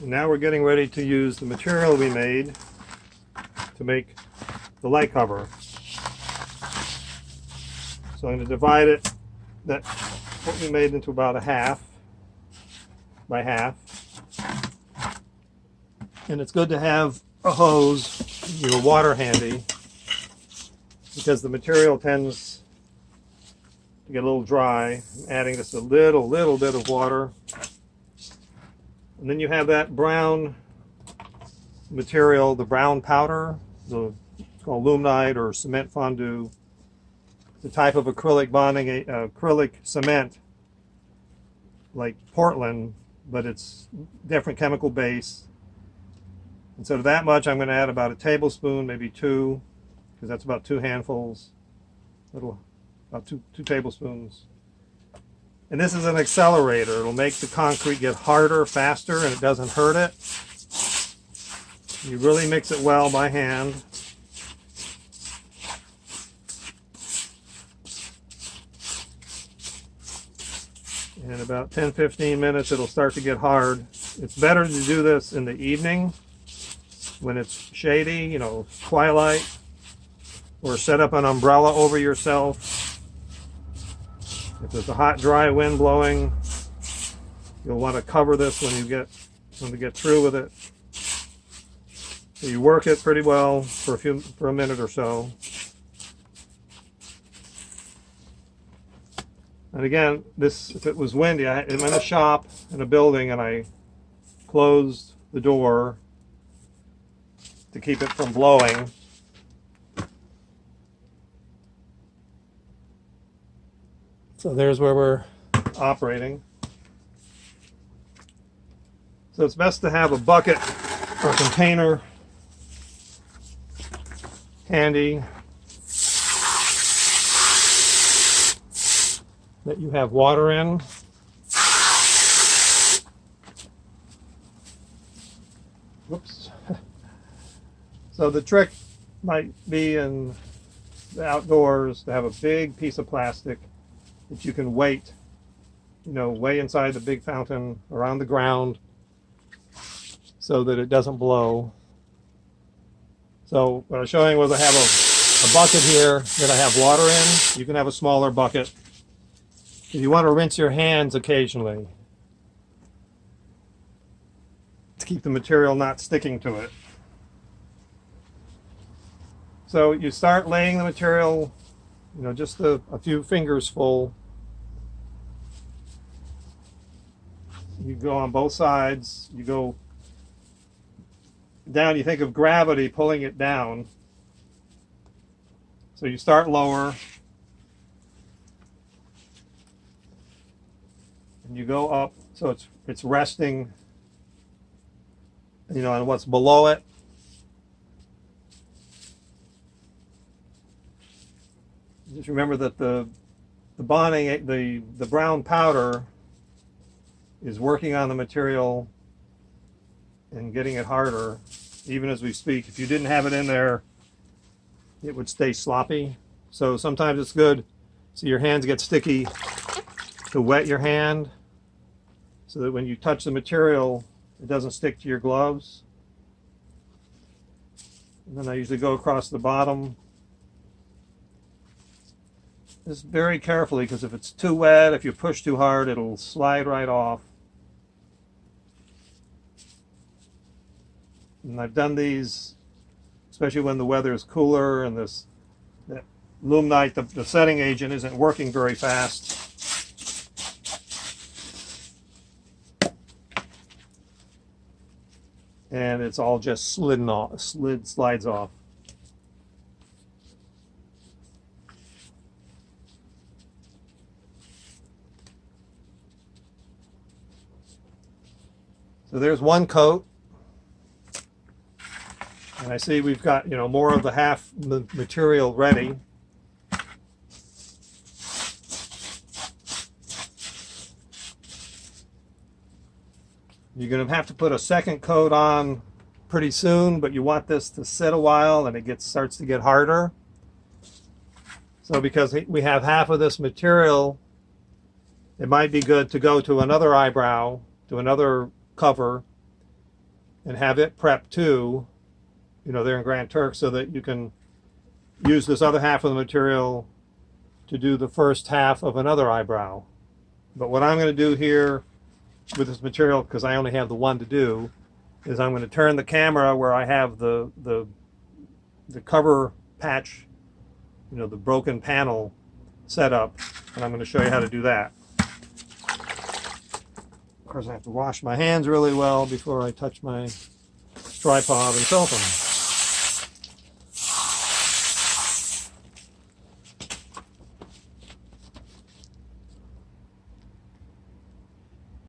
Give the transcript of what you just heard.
Now we're getting ready to use the material we made to make the light cover. So I'm going to divide it, what we made, into about a half by half. And it's good to have a hose, your water handy, because the material tends to get a little dry. I'm adding just a little bit of water. And then you have that brown material, the brown powder, it's called aluminite or cement fondue. It's a type of acrylic bonding, acrylic cement, like Portland, but it's different chemical base. And so to that much, I'm going to add about a tablespoon, maybe two, because that's about 2 handfuls, about two tablespoons. And this is an accelerator. It'll make the concrete get harder faster, and it doesn't hurt it. You really mix it well by hand. In about 10-15 minutes, it'll start to get hard. It's better to do this in the evening when it's shady, you know, twilight, or set up an umbrella over yourself. If there's a hot, dry wind blowing, you'll want to cover this when you get through with it. So you work it pretty well for a minute or so. And again, if it was windy, I'm in a shop in a building, and I closed the door to keep it from blowing. So there's where we're operating. So it's best to have a bucket or container handy that you have water in. Whoops. So the trick might be in the outdoors to have a big piece of plastic that you can weight, way inside the big fountain around the ground so that it doesn't blow. So what I'm showing was I have a bucket here that I have water in. You can have a smaller bucket. If you want to rinse your hands occasionally to keep the material not sticking to it. So you start laying the material, just a few fingers full. You go on both sides. You go down. You think of gravity pulling it down. So you start lower. And you go up. So it's resting, on what's below it. Just remember that the bonding, the brown powder is working on the material and getting it harder, even as we speak. If you didn't have it in there, it would stay sloppy. So sometimes it's good, so your hands get sticky, to wet your hand so that when you touch the material, it doesn't stick to your gloves. And then I usually go across the bottom. Just very carefully, because if it's too wet, if you push too hard, it'll slide right off. And I've done these, especially when the weather is cooler and that aluminite, the setting agent, isn't working very fast. And it's all just slides off. So there's one coat, and I see we've got more of the half material ready. You're going to have to put a second coat on pretty soon, but you want this to sit a while and it starts to get harder. So because we have half of this material, it might be good to go to another eyebrow, to another cover, and have it prepped too, you know, there in Grand Turk, so that you can use this other half of the material to do the first half of another eyebrow. But what I'm going to do here with this material, because I only have the one to do, is I'm going to turn the camera where I have the cover patch, you know, the broken panel set up, and I'm going to show you how to do that. Of course, I have to wash my hands really well before I touch my tripod and film them.